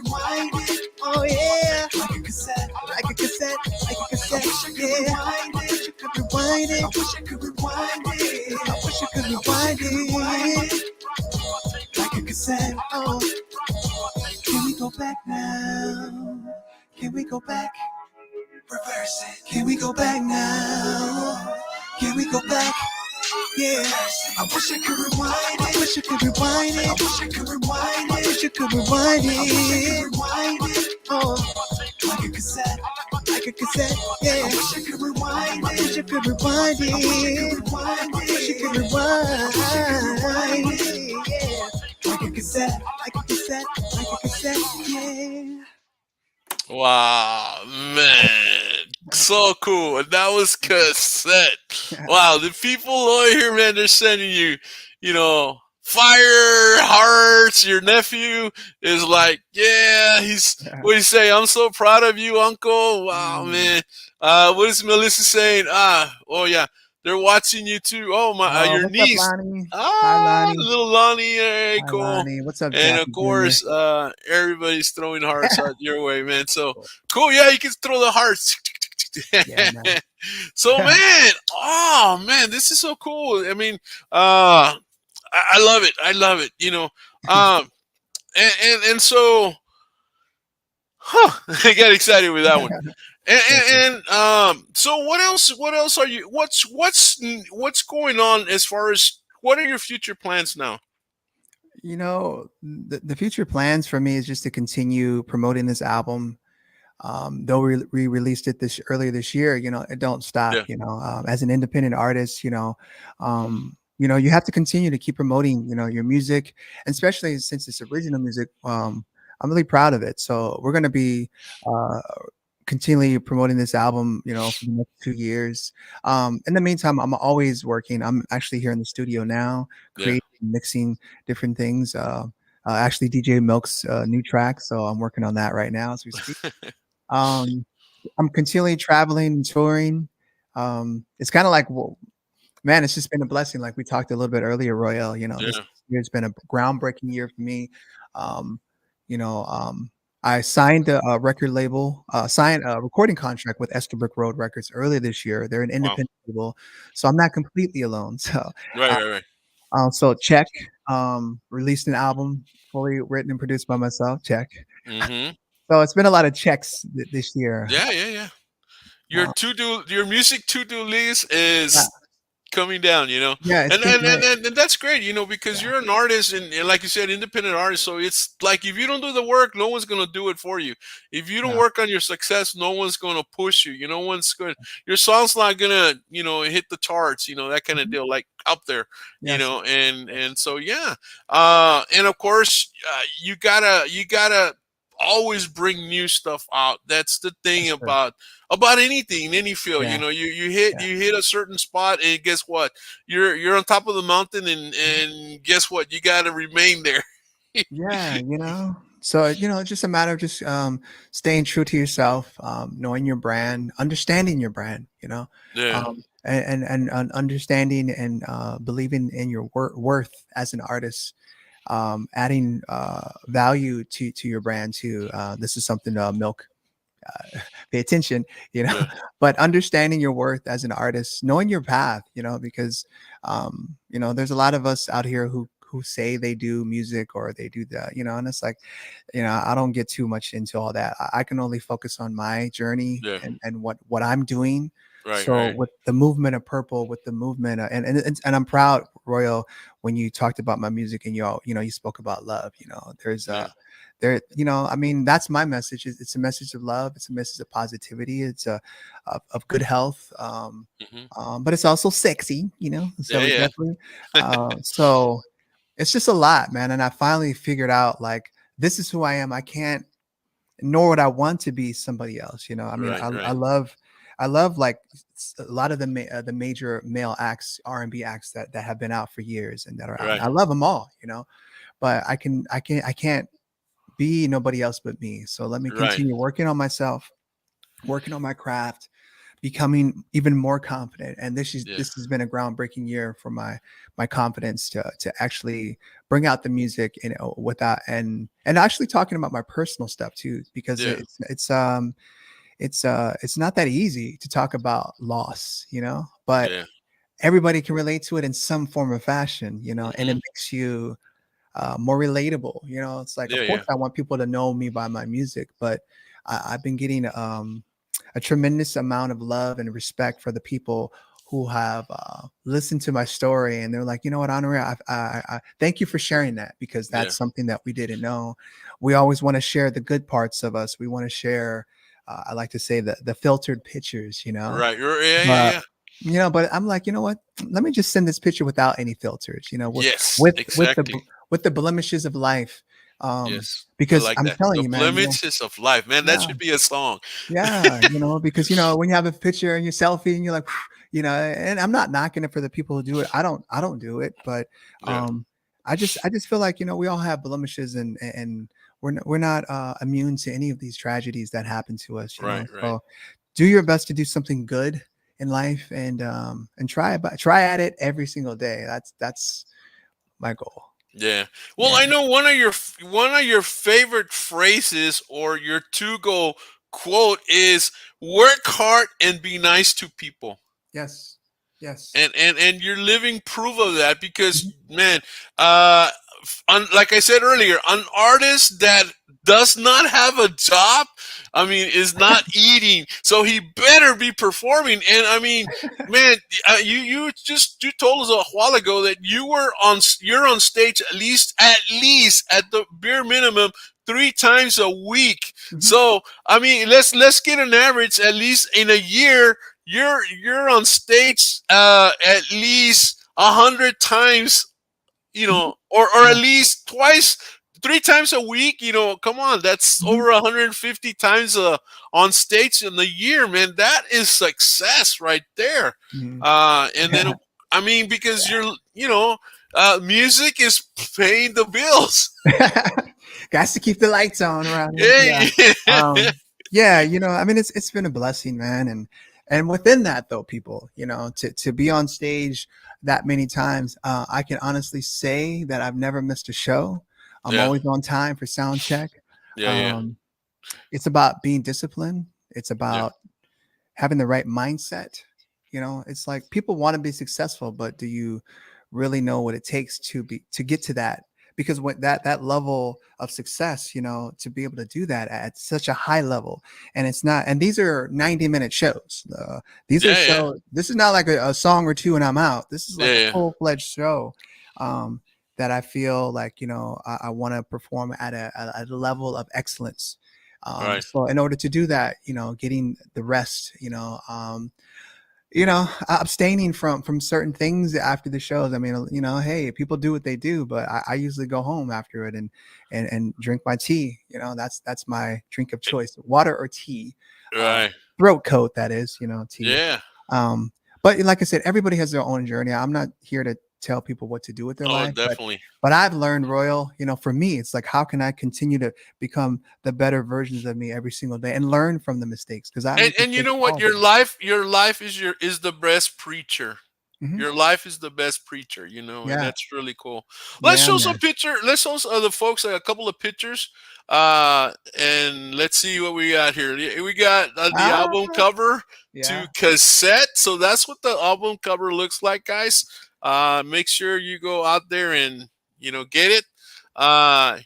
Oh yeah. Like a cassette, like a cassette, like a cassette. Yeah. I wish I could rewind rewind it. I wish I could rewind it. I wish I could rewind it. Like a cassette. Oh, can we go back now? Can we go back? Reverse it. Can we go back now? Can we go back? Yeah. I wish I could rewind it. I wish I could rewind it. I wish I could rewind it. I wish I could rewind it. I wish I could rewind it. Oh, like a cassette. Like a cassette. Yeah. I wish I could rewind it. I wish I could rewind it. I wish I could rewind it. Yeah. Like a cassette. Like a cassette. Like a cassette. Yeah. Wow, man. So cool. And that was cassette. Wow, the people over here, man, they're sending you, fire hearts. Your nephew is like, yeah, what do you say? I'm so proud of you, uncle. Wow, man. What is Melissa saying? Oh yeah. They're watching you too. Oh my, your what's niece. up, Lonnie? Hi, Lonnie. little Lonnie. Hey, Hi, cool. Lonnie. What's up, And Jackie of course, Jr.? everybody's throwing hearts out your way, man. So cool. Yeah, you can throw the hearts. Yeah, man. So man, oh man, this is so cool. I mean, I love it. I love it. And so, I got excited with that one. So what else are you? What's going on as far as what are your future plans now? The future plans for me is just to continue promoting this album. Though we released it earlier this year, it don't stop. Yeah. As an independent artist, you have to continue to keep promoting, your music, and especially since it's original music. I'm really proud of it. So we're going to be continually promoting this album, for the next 2 years. In the meantime, I'm always working. I'm actually here in the studio now, creating, mixing different things. Actually, DJ Milk's new track, so I'm working on that right now as we speak. I'm continually traveling and touring. It's kind of like, man, it's just been a blessing. Like we talked a little bit earlier, Royale. This year's been a groundbreaking year for me. I signed a record label, signed a recording contract with Estabrook Road Records earlier this year. They're an independent label, so I'm not completely alone. So, Right. So Check released an album fully written and produced by myself. Check. Mm-hmm. So it's been a lot of checks this year. Yeah. Your music to-do list is coming down, Yeah, and that's great, because you're an artist and like you said, independent artist. So it's like if you don't do the work, no one's gonna do it for you. If you don't work on your success, no one's gonna push you. No one's going. Your song's not gonna hit the charts. That kind of deal, like up there. And so and of course you gotta always bring new stuff out. That's the thing about anything in any field. You hit a certain spot, and guess what? You're on top of the mountain, and guess what? You got to remain there. So it's just a matter of just staying true to yourself, knowing your brand, understanding your brand. And understanding and believing in your worth as an artist. Adding value to your brand too. This is something Milk pay attention, but understanding your worth as an artist, knowing your path, because there's a lot of us out here who say they do music or they do that, and it's like, I don't get too much into all that. I can only focus on my journey and what I'm doing. Right. With the movement of Purple, with the movement, and I'm proud, Royal, when you talked about my music and you spoke about love. There's I mean, that's my message. It's a message of love. It's a message of positivity. It's of good health. But it's also sexy. So definitely. So it's just a lot, man. And I finally figured out, like, this is who I am. I can't, nor would I want to be somebody else. I mean, I love like a lot of the major male acts, R&B acts that have been out for years and that are out. I love them all, but I can't be nobody else but me. So let me continue working on myself, working on my craft, becoming even more confident. And this has been a groundbreaking year for my confidence to actually bring out the music, without and actually talking about my personal stuff too, because it's not that easy to talk about loss, but Yeah. everybody can relate to it in some form or fashion, and it Mhm. makes you more relatable. It's like, Yeah, of course, yeah. I want people to know me by my music, but I've been getting a tremendous amount of love and respect for the people who have listened to my story, and they're like, you know what, Honore, I thank you for sharing that, because Yeah. that's something that we didn't know. We always want to share the good parts of us. We want to share, I like to say, the filtered pictures, Right. Yeah, yeah, but yeah. but I'm like, you know what? Let me just send this picture without any filters, Yes, with exactly. with the blemishes of life. Yes. I Because like I'm that. telling The you, man, blemishes of life. Man, that yeah, should be a song. yeah, because when you have a picture and your selfie and you're like, and I'm not knocking it for the people who do it. I don't do it, but Yeah. I just feel like, we all have blemishes, and we're not immune to any of these tragedies that happen to us, Right, right. So do your best to do something good in life, and try at it every single day. That's my goal. Yeah. Well, Yeah. I know one of your favorite phrases or your to go quote is work hard and be nice to people. Yes. Yes. And you're living proof of that because Mhm. man, like I said earlier, an artist that does not have a job, I mean, is not eating, so he better be performing. And I mean, man, you told us a while ago that you're on stage at least at the bare minimum 3 times a week. Mhm. So I mean, let's get an average at least in a year. You're on stage at least 100 times, Mhm. or Yeah. at least twice, 3 times a week. Come on, that's Mhm. over 150 times on stage in the year, man. That is success right there. Mhm. And then I mean, because music is paying the bills. Got to keep the lights on around here. Yeah. Yeah, Um, yeah, I mean, it's been a blessing, man. And within that, though, people, to be on stage that many times, I can honestly say that I've never missed a show. I'm yeah, always on time for sound check. yeah, yeah, Um, it's about being disciplined. It's yeah. about having the right mindset. It's like people want to be successful, but do you really know what it takes to get to that? Because when that level of success, to be able to do that at such a high level, and it's not, and these are 90-minute shows. These are Yeah, yeah, shows. This is not like a song or two and I'm out. This is like yeah, a yeah. full-fledged show. That I feel like, I want to perform at a level of excellence. Right. So in order to do that, getting the rest, abstaining from certain things after the shows. I mean, hey, people do what they do, but I usually go home after it and drink my tea. That's my drink of choice: water or tea. Uh, Right. Throat coat, that is, tea. Yeah. Um, but like I said, everybody has their own journey. I'm not here to tell people what to do with their Oh, life, but definitely. I've learned, Royal, for me, it's like, how can I continue to become the better versions of me every single day and learn from the mistakes? Because I And make and you mistakes know what? all Your day. life is the best preacher. Mhm. Your life is the best preacher, and Yeah. that's really cool. Let's Yeah, show some man. picture. Let's show the folks a couple of pictures, and let's see what we got here. We got the Ah, album cover yeah. to cassette. So that's what the album cover looks like, guys. Make sure you go out there and get it.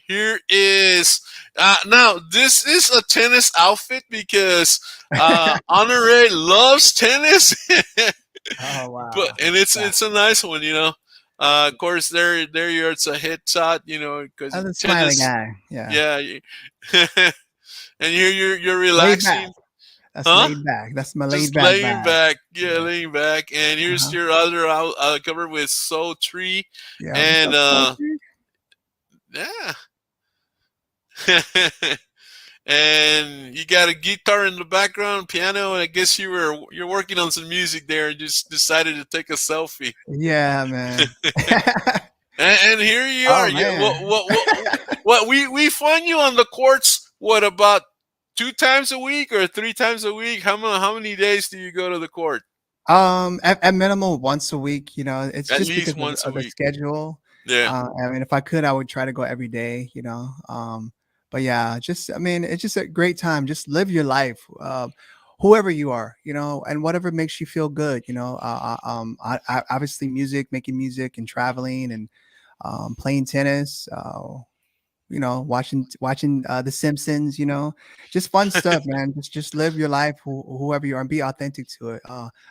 Here is now this is a tennis outfit because Honore loves tennis. Oh, But wow. and Yeah. it's a nice one. Of course, there you are. It's a headshot, because I'm a smiley tennis. guy. Yeah. Yeah, and you're Laid back. relaxing, That's huh? laid back. That's my laid Just back laying vibe. back, yeah, Yeah. laying back. And here's Uh-huh. your other cover with 𝗏𝗏𝗏, Yeah. What's and up, Sophie? yeah. And you got a guitar in the background, piano, and I guess you're working on some music there and just decided to take a selfie. Yeah, man. And here you Oh, are. man. What we find you on the courts? What about 2 times a week or 3 times a week? How many days do you go to the court? At minimal once a week, it's At just least because once a of the week. schedule. Yeah. I mean, if I could, I would try to go every day, but yeah, just I mean, it's just a great time. Just live your life, whoever you are, and whatever makes you feel good. Obviously, making music, and traveling, and playing tennis. Watching The Simpsons. Just fun stuff, man. Just live your life, whoever you are, and be authentic to it.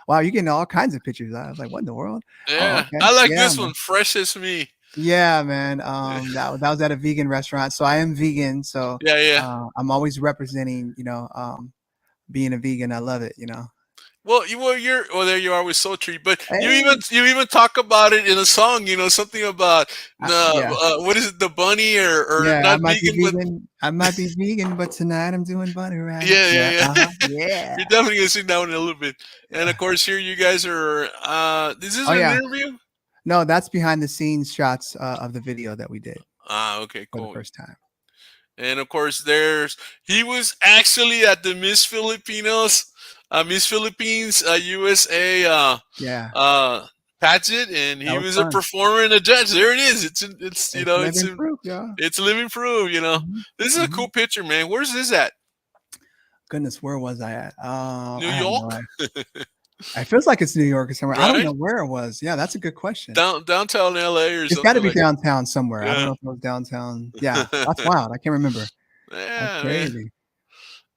Wow, you're getting all kinds of pictures. I was like, what in the world? Oh, Yeah, okay, I like yeah, this man. one. Fresh as me. Yeah, man. That was at a vegan restaurant. So I am vegan. So Yeah, yeah. I'm always representing, being a vegan. I love it. There you are with sultry, but Hey, you even talk about it in a song. Something about yeah, what is it, the bunny or yeah. I not might be vegan, but vegan. I might be vegan, but tonight I'm doing bunny rabbit. yeah, Yeah. yeah, yeah. Yeah. You're definitely gonna sing that one in a little bit. And of Yeah. course, here you guys are. Is this Oh an yeah. interview? No, that's behind the scenes shots of the video that we did Okay, for the cool. first time. And of course, he was actually at the Miss Philippines USA Yeah, pageant, and that he was was a fun. performer and a judge. There it is. It's living proof, y'all. it's living proof. Hmm. This is a Hmm. cool picture, man. Where's this at? Goodness, where was I at? New I have no York, idea. It feels like it's New York or somewhere. I don't right? know where it was. Yeah, that's a good question. Downtown LA or It's got to something be like that. downtown somewhere. I don't Yeah. know if it was downtown. Yeah, that's wild. I can't remember. That's Yeah, man. crazy.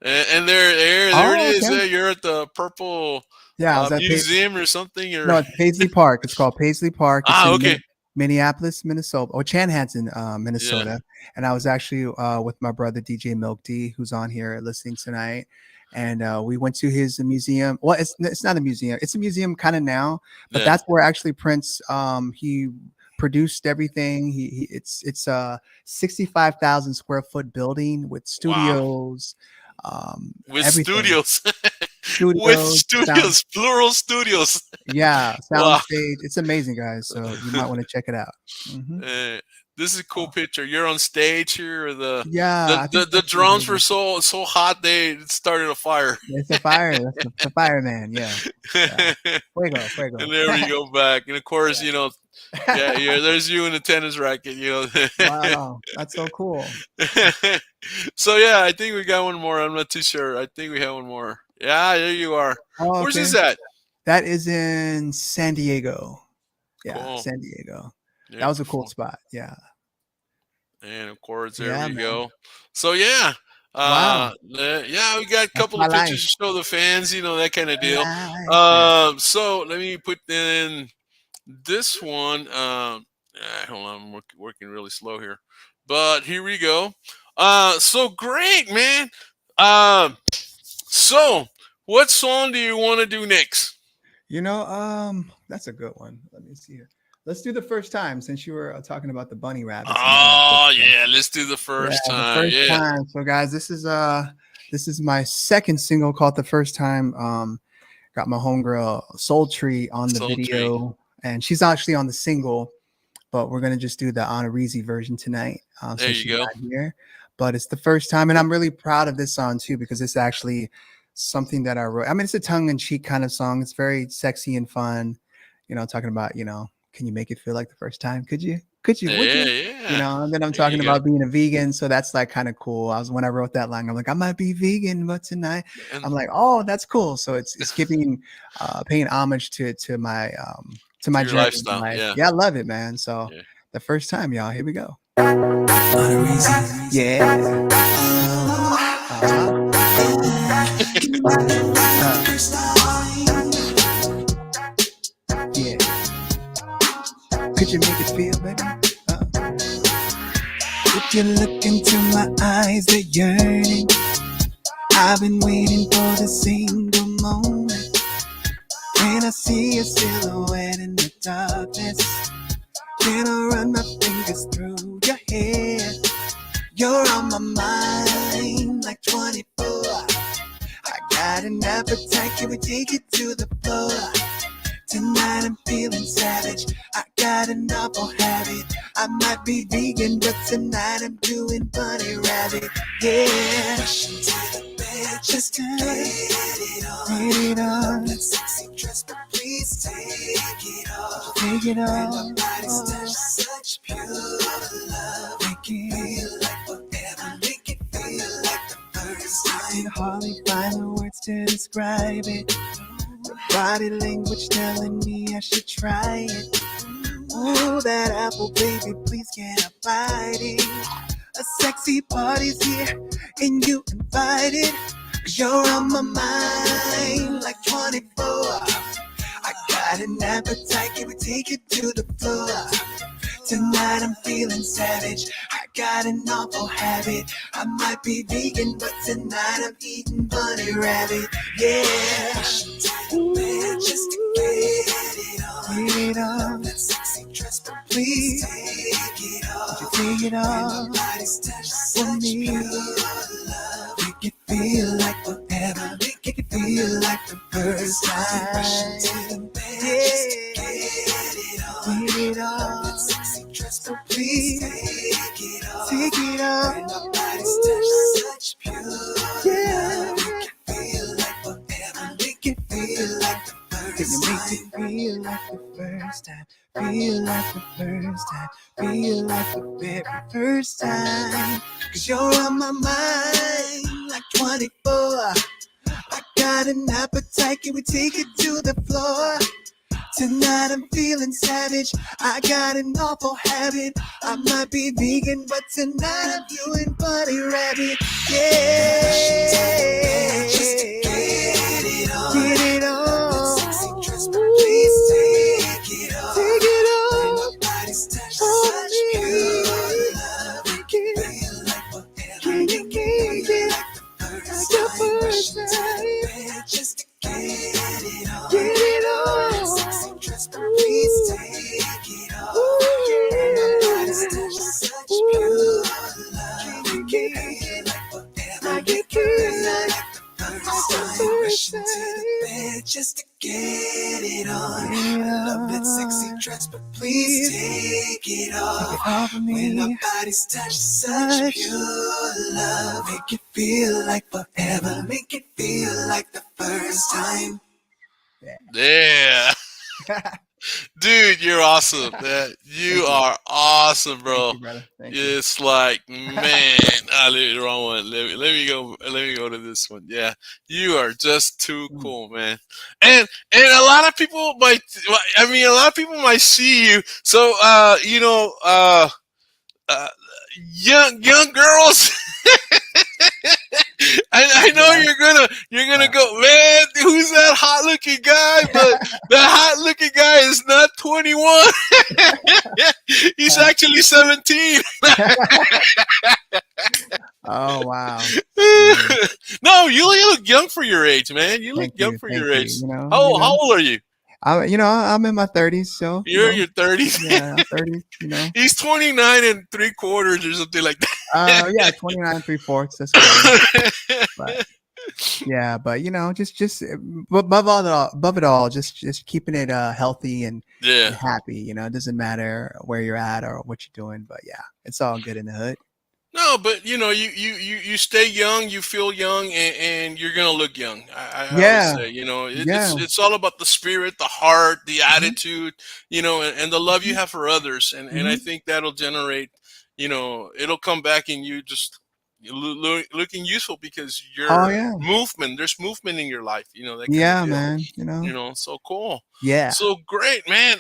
And there it Oh, is. okay. You're at the Purple Yeah, I was at Museum or something. no, Or it's Paisley Park. It's called Paisley Park. It's in okay, Minneapolis, Minnesota, or Chanhassen, yeah, Minnesota. And I was actually with my brother DJ 𝗏𝗃𝗃, who's on here listening tonight. And we went to his museum. Well, it's not a museum. It's a museum kind of now, but yeah. that's where actually Prince he produced everything. It's a 65,000 square foot building with Wow. studios, With everything. studios, with Studios, sound, studios, plural studios. yeah, sound Wow. stage. It's amazing, guys. So you might want to check it out. Hmm. Uh, this is a cool picture. You're on stage here. Or Yeah, I think the that's what it drums were is. so hot they started a fire. It's a fire. That's the fireman. Yeah, yeah. Fuego, fuego. And there we go back. And of course, Yeah. yeah. There's you in the tennis racket. Wow, that's so cool. So yeah, I think we got one more. I'm not too sure. I think we have one more. Yeah, there you are. Oh, Where's okay. this at? That is in San Diego. Yeah, Cool. San Diego. Yeah, That was a cool spot. Yeah. and of course, there Yeah, we man. go. So yeah, Wow. yeah, we got a That's couple my of pictures life. to show the fans, that kind of My deal. life. Yeah. So let me put in this one. Hold on, I'm working really slow here, but here we go. So great, man. So what song do you want to do next? That's a good one. Let me see here. Let's do the first time since you were talking about the bunny rabbits and all that good Oh stuff. yeah, let's do the Yeah, first the time. first Yeah. time. So guys, this is my second single called The First Time. Got my homegirl 𝗟𝗃𝗃𝗃 on the Sultry. video, and she's actually on the single, but we're gonna just do the 𝗓𝗏𝗄𝗃𝗃 version tonight. There Since you she's go. not here. But it's the first time, and I'm really proud of this song too, because it's actually something that I wrote. I mean, it's a tongue-in-cheek kind of song. It's very sexy and fun, talking about, can you make it feel like the first time? Could you? Would Yeah, you? yeah. And then I'm There you talking go. about being a vegan. So that's like kind of cool. When I wrote that line, I'm like, I might be vegan, but tonight And I'm like, oh, that's cool. So it's giving paying homage to my to your journey in lifestyle. life. Yeah. Yeah, I love it, man. So Yeah. the first time, y'all, here we go. 𝗓𝗏𝗃𝗃𝗃 Yeah. Yeah. Could you make it feel, baby? If you look into my eyes, they're yearning. I've been waiting for the single moment when I see a silhouette in the darkness. Then I run my fingers through your hair. You're on my mind like 24. I got an appetite, can we take it to the floor? Tonight I'm feeling savage, I got an awful habit. I might be vegan, but tonight I'm doing bunny rabbit. Yeah, rush into the bed, just to get it on. That sexy dress, but please take it off. Take it When my off. body's touch such pure love, make it feel like forever. Make it hardly find the words to describe it. The body language telling me I should try it. Ooh, that apple, baby, please can't abide it. A sexy party's here and you invited. 'Cause you're on my mind like 24. I got an appetite, can we take it to the floor? Tonight I'm feeling savage, I got an awful habit. I might be vegan, but tonight I'm eating bunny rabbit. Yeah, man, just to get it on. Get it on. That sexy dress, but please take it off. Take it off. Nobody's touched such pure love. Make it feel like forever. Make it feel like the first time. Rushing to the bed, just to get it on. Get it on. That sexy dress, but please take it off. Take it off. And nobody's touched such pure love. Make it feel like forever. Make it feel like the first time. Make it feel like the first time. Feel like the first time. Feel like the very first time. 'Cause you're on my mind like 24. I got an appetite, can we take it to the floor? Tonight I'm feeling savage, I got an awful habit. I might be vegan, but tonight I'm doing bunny rabbit. Yeah, just to get it on. Get it on. That sexy dress, but please take it off. Take it off. And nobody's touched such pure love. Make it feel like forever. Make it feel like the first time. Just to get it on. Get it on. Sexy dress, but please take it off. And nobody's touched such pure love. Make it feel like forever. Make it feel like the first time. Rushing to the bed just to get it on. I love that sexy dress, but please take it off. When our bodies touch such pure love, make it feel like forever. Make it feel like the first time. Yeah. Dude, you're awesome. You are awesome, bro. Thank you, brother. Thank you. It's like, man, the wrong one. Let me go to this one. Yeah, you are just too cool, man. And a lot of people might see you. So young girls. I know you're gonna go, man, who's that hot looking guy? But that hot looking guy is not 21. He's actually 17. Oh, wow. No, you look young for your age, man. You look young for your age. How old are you? I'm in my 30s, so you're in your 30s. Yeah, 30s. He's 29 and 3/4 or something like that. Yeah, 29 3/4. That's good. But, yeah, but just above it all, just keeping it healthy and happy. It doesn't matter where you're at or what you're doing, but yeah, it's all good in the hood. No, but you stay young, you feel young, and you're gonna look young. I always say, it's all about the spirit, the heart, the attitude, and the love you have for others, and I think that'll generate, it'll come back in you just looking useful because you're movement. There's movement in your life, that man. So cool. Yeah. So great, man.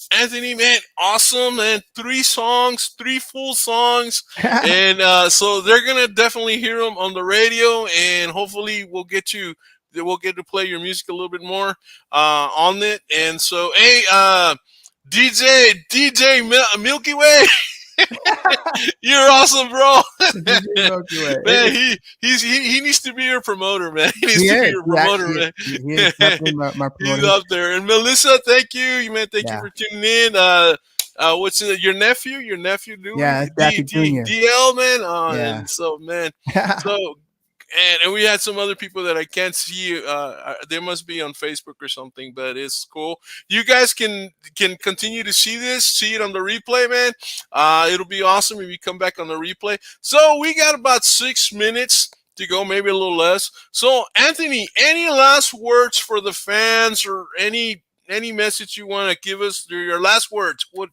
Anthony, man, awesome, man. 3 full songs. And so they're going to definitely hear them on the radio, and hopefully we'll get to play your music a little bit more on it. And so, hey, DJ Milky Way. You're awesome, bro. Man, he needs to be your promoter, man. He needs to be your promoter, man. He is definitely my promoter. He's up there. And Melissa, thank you, man. Thank you for tuning in. What's your nephew? Your nephew, dude? Yeah, Daffy Jr. DL, man. And so, man. And we had some other people that I can't see. They must be on Facebook or something, but it's cool. You guys can continue to see it on the replay, man. It'll be awesome if you come back on the replay. So we got about 6 minutes to go, maybe a little less. So Anthony, any last words for the fans, or any message you want to give us? Your last words. What?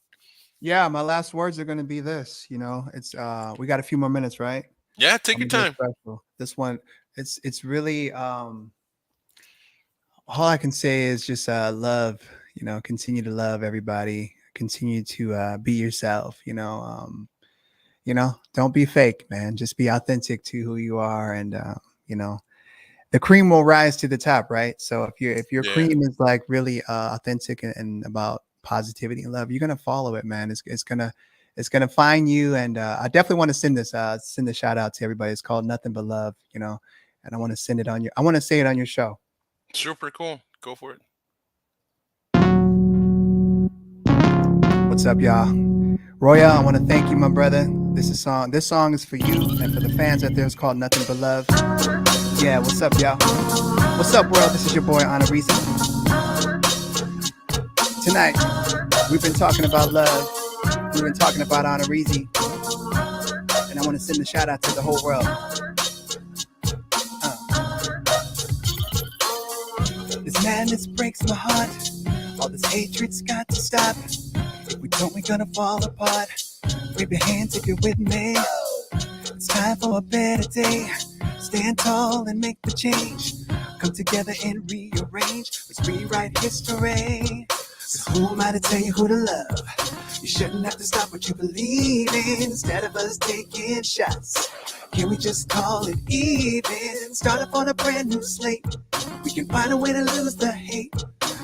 Yeah, my last words are going to be this. It's we got a few more minutes, right? Yeah, take your time. Special. This one, it's really all I can say is just love. Continue to love everybody. Continue to be yourself. Don't be fake, man. Just be authentic to who you are, and the cream will rise to the top, right? So if your cream is like really authentic and about positivity and love, you're gonna follow it, man. It's gonna find you. And I definitely want to send a shout out to everybody. It's called Nothing But Love, and I want to send it I want to say it on your show. Super cool. Go for it. What's up, y'all? Roya, I want to thank you, my brother. This song is for you and for the fans out there. It's called Nothing But Love. Yeah, what's up, y'all? What's up, world? This is your boy, 𝗟𝗄𝗖𝗜𝗓. Tonight, we've been talking about love. We've been talking about 𝗟𝗄𝗖𝗜𝗓. And I want to send a shout out to the whole world. This madness breaks my heart. All this hatred's got to stop. If we don't, we're gonna fall apart. Wave your hands if you're with me. It's time for a better day. Stand tall and make the change. Come together and rearrange. Let's rewrite history. So who am I to tell you who to love? You shouldn't have to stop what you believe in. Instead of us taking shots, can we just call it even? Start up on a brand new slate. We can find a way to lose the hate.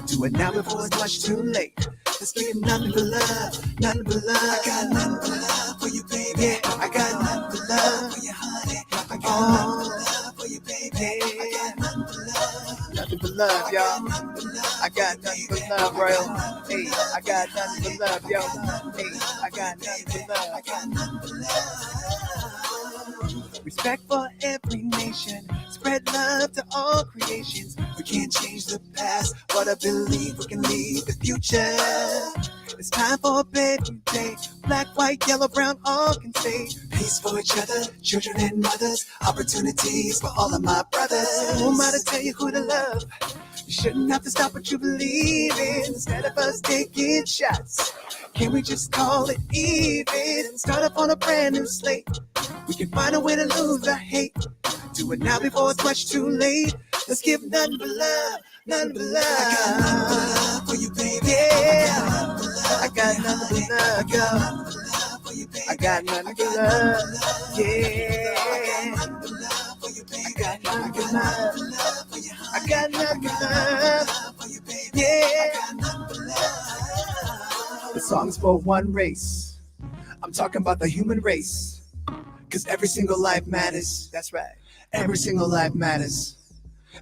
Do it now before it's much too late. Let's give nothing but love, nothing but love. I got nothing but love for you, baby. Yeah, I got nothing but love for you, honey. I got nothing but love for you, baby. I got nothing but love, nothing but love, y'all. I got nothing but love, Royal. Hey, I got nothing but love, yo. Hey, I got nothing but love. I got nothing but love. Respect for every nation. Spread love to all creations. We can't change the past, but I believe we can lead the future. It's time for a better day. Black, white, yellow, brown, all can say peace for each other, children and mothers, opportunities for all of my brothers. Who am I to tell you who to love? You shouldn't have to stop what you believe in. Instead of us taking shots, can we just call it even and start up on a brand new slate? We can find a way to lose the hate. Do it now before it's much too late. Let's give nothing but love, nothing but love. I got nothing but love for you, baby. Yeah, I got nothing but love, yo. I got nothing but love, yeah. I got nothing but love for you, baby. I got nothing but love. I got nothing but love for you, baby. Yeah. I got nothing but love. The song's for one race. I'm talking about the human race. Cause every single life matters. That's right. Every single life matters.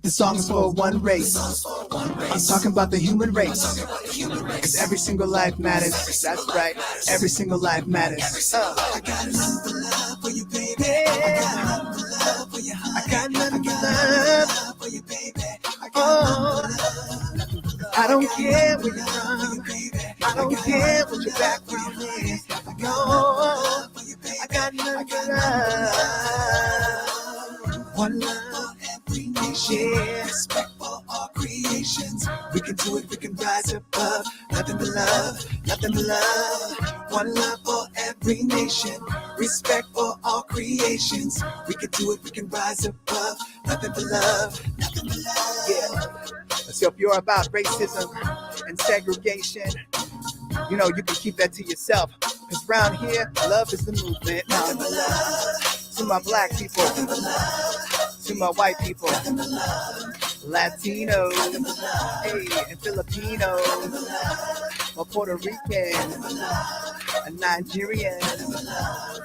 The song is for one race. I'm talking about the human race. Cause every single life matters. That's right. Every single life matters. I got nothing but love for you, baby. Yeah. I got nothing but love for you, baby. I don't care where you're from. I don't care what your background is. No, I got nothing but love. One love, every nation. Respect for all creations. We can do it, we can rise above. Nothing but love, nothing but love. One love for every nation. Respect for all creations. We can do it, we can rise above. Nothing but love, nothing but love. Yeah. So if you're about racism and segregation, you can keep that to yourself. Cause around here, love is the movement. Nothing but love. To my black people, nothing but love. To my white people, nothing but love. Latino, nothing but love. Hey, and Filipino, nothing but love. My Puerto Rican, nothing but love. A Nigerian, nothing but love.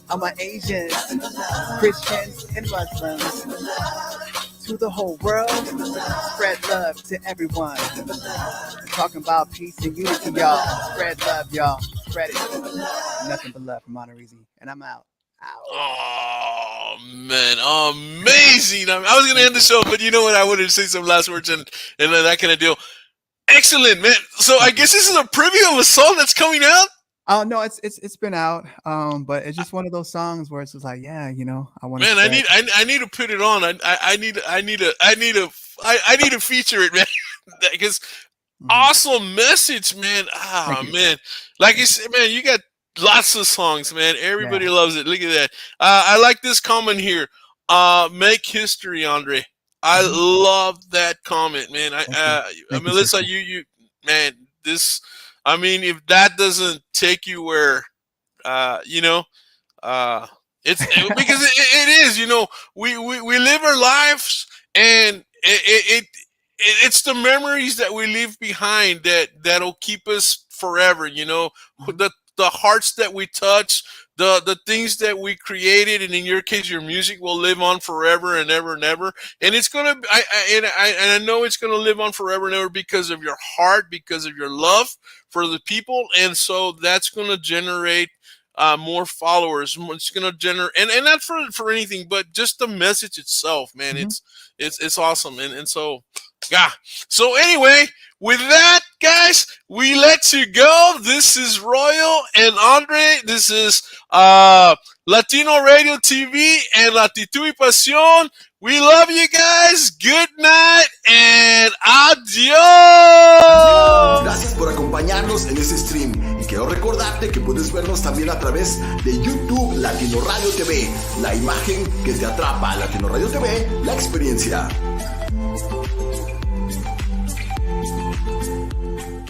I'm an Asian, nothing but love. Christians and Muslims, nothing but love. To the whole world, spread love to everyone. Talking about peace and unity, y'all. Spread love, y'all. Spread it. Nothing but love from 𝗟𝗄𝗖𝗜𝗓. And I'm out. Oh, man. Amazing. I was going to end the show, but you know what? I wanted to say some last words and that kind of deal. Excellent, man. So I guess this is a preview of a song that's coming out? Oh no, it's been out, but it's just one of those songs where it's just like, yeah, I want. Man, I need to put it on. I need to feature it, man, because awesome message, man. Man, like you said, man, you got Lots of songs, man. Everybody loves it. Look at that. I like this comment here. Make history, Andre. I love that comment, man. Melissa, you, man, this, I mean, if that doesn't take you where, you know, it's because it is, you know, we live our lives, and it's the memories that we leave behind that'll keep us forever, you know, the hearts that we touch, the things that we created, and in your case, your music will live on forever and ever and ever. And it's gonna, I know it's gonna live on forever and ever because of your heart, because of your love for the people, and so that's gonna generate more followers. It's gonna generate, and not for anything, but just the message itself, man. It's awesome, and so yeah. So anyway, with that, guys, we let you go. This is Royal and Andre. This is Latino Radio TV and ACTITUD y PASIÓN. We love you guys. Good night and adiós. Gracias por acompañarnos en este stream. Y quiero recordarte que puedes vernos también a través de YouTube Latino Radio TV. La imagen que te atrapa. Latino Radio TV, la experiencia.